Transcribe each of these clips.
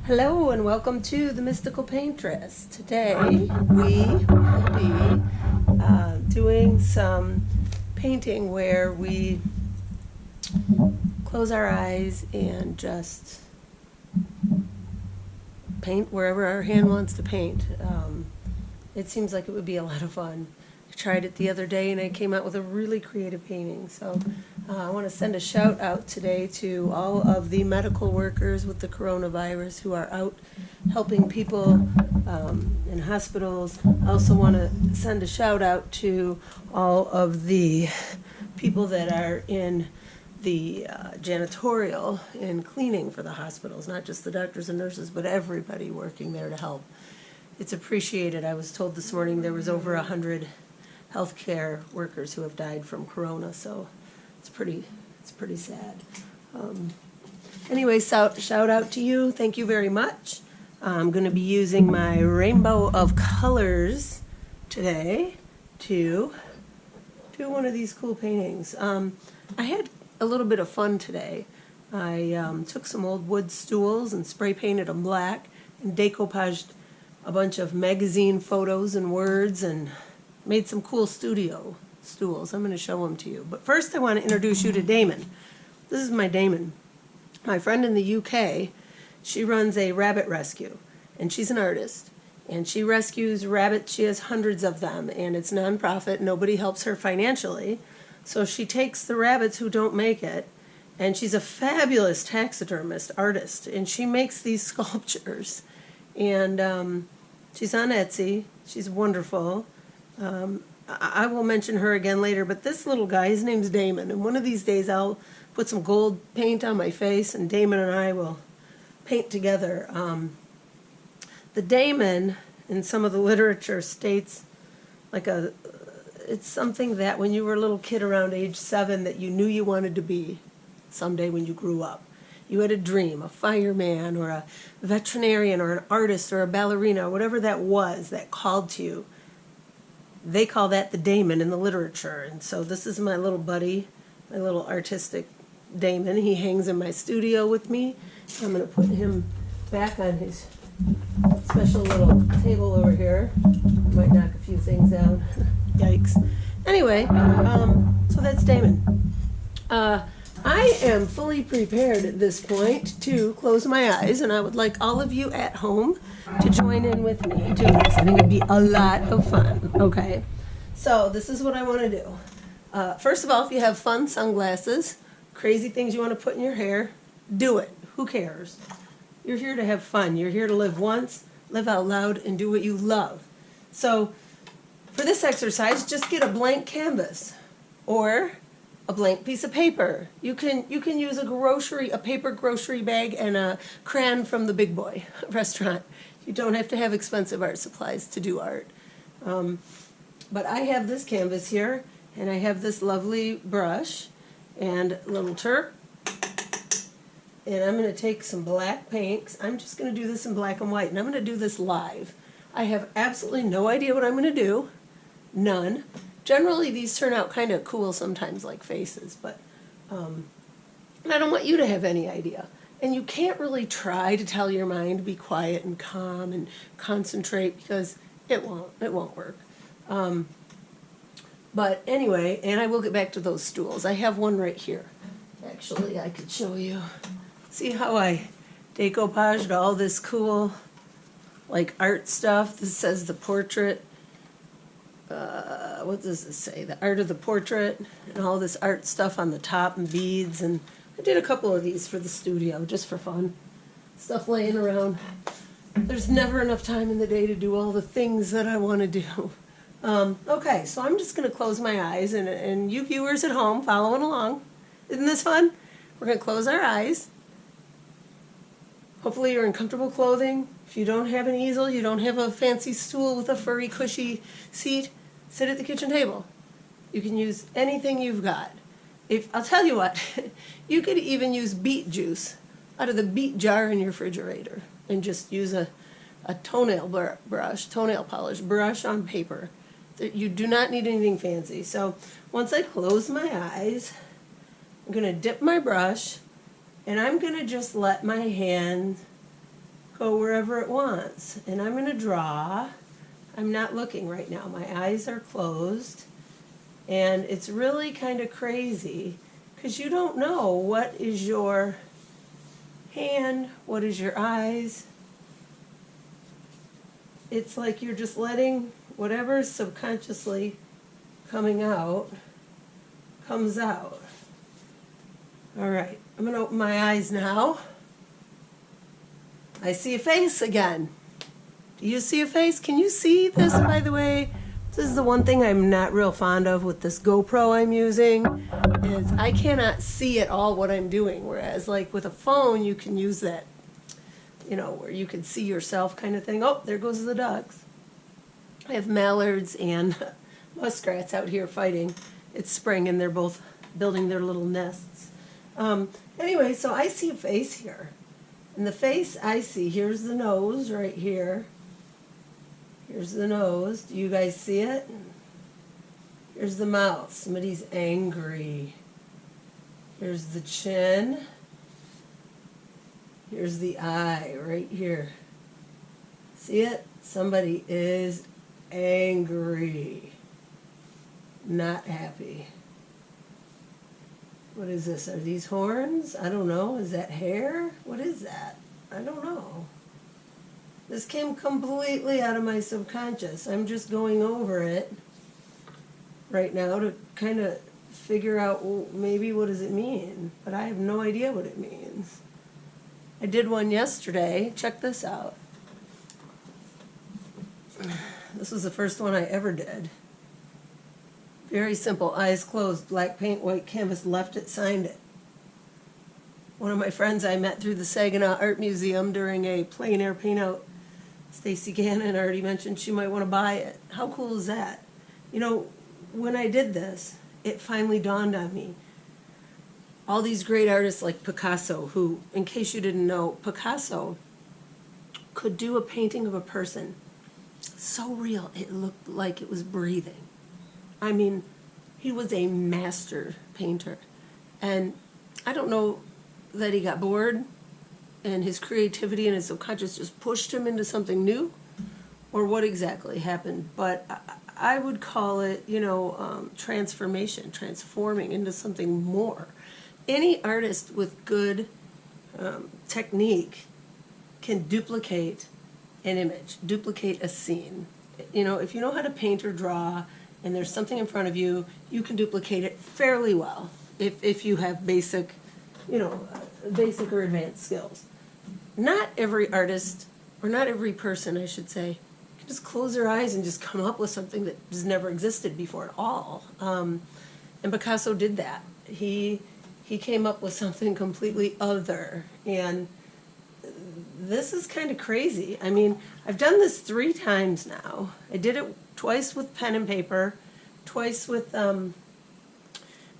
Hello and welcome to the Mystical Paintress. Today we will be doing some painting where we close our eyes and just paint wherever our hand wants to paint. It seems like it would be a lot of fun. I tried it the other day and I came out with a really creative painting. So I want to send a shout out today to all of the medical workers with the coronavirus who are out helping people in hospitals. I also want to send a shout out to all of the people that are in the janitorial and cleaning for the hospitals, not just the doctors and nurses, but everybody working there to help. It's appreciated. I was told this morning there was over 100 healthcare workers who have died from corona, so it's pretty sad. Anyway, shout out to you. Thank you very much. I'm going to be using my rainbow of colors today to do one of these cool paintings. I had a little bit of fun today. I took some old wood stools and spray painted them black and decoupaged a bunch of magazine photos and words and made some cool studio stools. I'm going to show them to you. But first I want to introduce you to Damon. This is my Damon. My friend in the UK, she runs a rabbit rescue, and she's an artist. And she rescues rabbits. She has hundreds of them, and it's nonprofit. Nobody helps her financially. So she takes the rabbits who don't make it, and she's a fabulous taxidermist artist, and she makes these sculptures. And she's on Etsy. She's wonderful. I will mention her again later, but this little guy, his name's Damon, and one of these days I'll put some gold paint on my face, and Damon and I will paint together. The Damon, in some of the literature, states it's something that when you were a little kid around age 7 that you knew you wanted to be someday when you grew up. You had a dream, a fireman or a veterinarian or an artist or a ballerina or whatever that was that called to you. They call that the Damon in the literature. And so this is my little buddy, my little artistic Damon. He hangs in my studio with me. I'm going to put him back on his special little table over here. I might knock a few things down. Yikes. Anyway, so that's Damon. I am fully prepared at this point to close my eyes, and I would like all of you at home to join in with me and do this. I think it'd be a lot of fun. Okay, so this is what I want to do. First of all, if you have fun sunglasses, crazy things you want to put in your hair, do it. Who cares? You're here to have fun. You're here to live once, live out loud, and do what you love. So for this exercise, just get a blank canvas or a blank piece of paper. You can use a paper grocery bag and a crayon from the Big Boy restaurant. You don't have to have expensive art supplies to do art. But I have this canvas here, and I have this lovely brush and little Turk. And I'm going to take some black paint. I'm just going to do this in black and white, and I'm going to do this live. I have absolutely no idea what I'm going to do. None. Generally, these turn out kind of cool sometimes, like faces, but I don't want you to have any idea. And you can't really try to tell your mind to be quiet and calm and concentrate because it won't work. But anyway, and I will get back to those stools. I have one right here. Actually, I could show you. See how I decoupaged all this cool, like, art stuff? This says the portrait. What does this say? The art of the portrait, and all this art stuff on the top and beads. And I did a couple of these for the studio just for fun. Stuff laying around. There's never enough time in the day to do all the things that I want to do. Okay, so I'm just going to close my eyes, and you viewers at home following along. Isn't this fun? We're going to close our eyes. Hopefully you're in comfortable clothing. If you don't have an easel, you don't have a fancy stool with a furry, cushy seat, sit at the kitchen table. You can use anything you've got. I'll tell you what, you could even use beet juice out of the beet jar in your refrigerator and just use a toenail polish brush on paper. You do not need anything fancy. So once I close my eyes, I'm going to dip my brush, and I'm going to just let my hand go wherever it wants. And I'm going to draw. I'm not looking right now. My eyes are closed. And it's really kind of crazy because you don't know what is your hand, what is your eyes. It's like you're just letting whatever is subconsciously coming out, comes out. All right, I'm going to open my eyes now. I see a face again. Do you see a face? Can you see this, by the way? This is the one thing I'm not real fond of with this GoPro I'm using, is I cannot see at all what I'm doing, whereas like with a phone you can use that, you know, where you can see yourself kind of thing. Oh, there goes the ducks. I have mallards and muskrats out here fighting. It's spring and they're both building their little nests. Anyway, so I see a face here. And the face I see, here's the nose right here. Here's the nose. Do you guys see it? Here's the mouth. Somebody's angry. Here's the chin. Here's the eye right here. See it? Somebody is angry. Not happy. What is this? Are these horns? I don't know. Is that hair? What is that? I don't know. This came completely out of my subconscious. I'm just going over it right now to kind of figure out, well, maybe what does it mean? But I have no idea what it means. I did one yesterday. Check this out. This was the first one I ever did. Very simple. Eyes closed, black paint, white canvas, left it, signed it. One of my friends I met through the Saginaw Art Museum during a plein air paint out, Stacy Gannon already mentioned she might want to buy it. How cool is that? You know, when I did this, it finally dawned on me. All these great artists like Picasso, who, in case you didn't know, Picasso could do a painting of a person so real it looked like it was breathing. I mean, he was a master painter. And I don't know that he got bored and his creativity and his subconscious just pushed him into something new, or what exactly happened. But I would call it, you know, transformation, transforming into something more. Any artist with good technique can duplicate an image, duplicate a scene. You know, if you know how to paint or draw and there's something in front of you, you can duplicate it fairly well if you have basic, you know, basic or advanced skills. Not every artist, or not every person, I should say, can just close their eyes and just come up with something that has never existed before at all. And Picasso did that. He came up with something completely other. And this is kind of crazy. I mean, I've done this 3 times now. I did it twice with pen and paper, twice with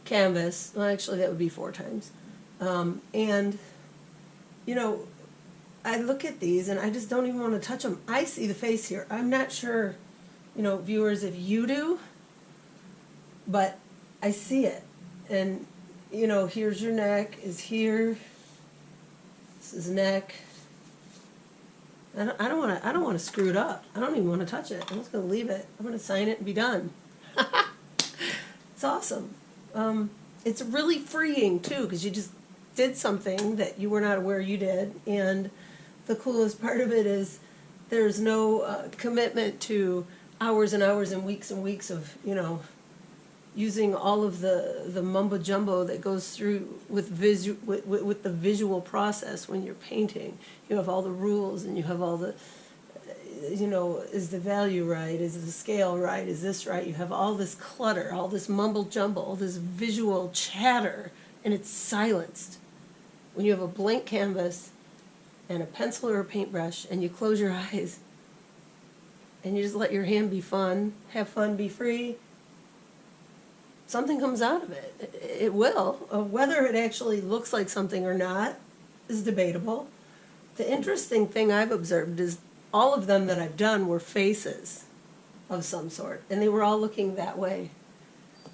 canvas. Well, actually, that would be 4 times. And, you know, I look at these and I just don't even want to touch them. I see the face here. I'm not sure, you know, viewers, if you do, but I see it. And, you know, here's your neck, is here. This is neck. I don't want to screw it up. I don't even want to touch it. I'm just going to leave it. I'm going to sign it and be done. It's awesome. It's really freeing too, because you just did something that you were not aware you did. And the coolest part of it is there's no commitment to hours and hours and weeks of, you know, using all of the mumbo jumbo that goes through with the visual process when you're painting. You have all the rules and you have all the, you know, is the value right? Is the scale right? Is this right? You have all this clutter, all this mumbo jumbo, all this visual chatter, and it's silenced. When you have a blank canvas and a pencil or a paintbrush and you close your eyes and you just let your hand be fun, have fun, be free, something comes out of it. It will. Whether it actually looks like something or not is debatable. The interesting thing I've observed is all of them that I've done were faces of some sort, and they were all looking that way.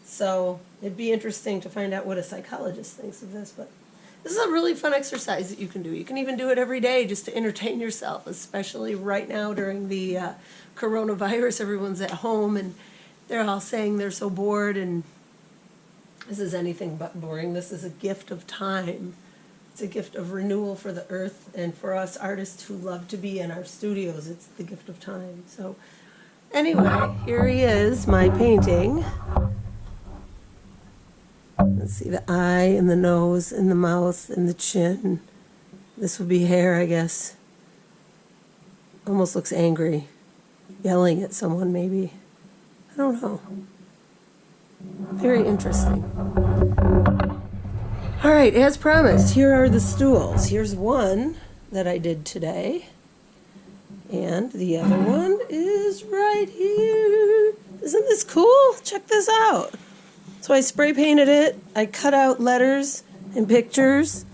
So it'd be interesting to find out what a psychologist thinks of this. But this is a really fun exercise that you can do. You can even do it every day just to entertain yourself, especially right now during the coronavirus. Everyone's at home and they're all saying they're so bored, and this is anything but boring. This is a gift of time. It's a gift of renewal for the earth, and for us artists who love to be in our studios, it's the gift of time. So anyway, here he is, my painting. Let's see, the eye and the nose and the mouth and the chin. This would be hair, I guess. Almost looks angry. Yelling at someone, maybe. I don't know. Very interesting. All right, as promised, here are the stools. Here's one that I did today. And the other one is right here. Isn't this cool? Check this out. So I spray painted it. I cut out letters and pictures.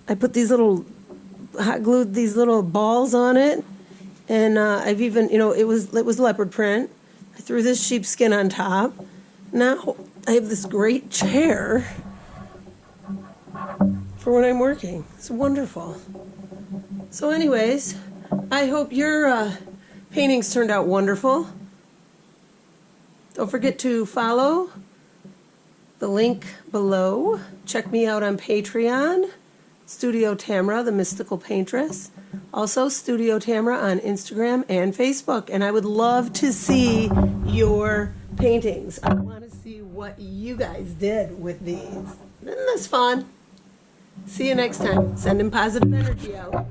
I put these little, hot glued these little balls on it. And I've even, it was leopard print. I threw this sheepskin on top. Now I have this great chair for when I'm working. It's wonderful. So anyways, I hope your paintings turned out wonderful. Don't forget to follow the link below. Check me out on Patreon, Studio Tamera, the mystical paintress. Also, Studio Tamera on Instagram and Facebook. And I would love to see your paintings. I want to see what you guys did with these. Isn't this fun? See you next time. Sending positive energy out.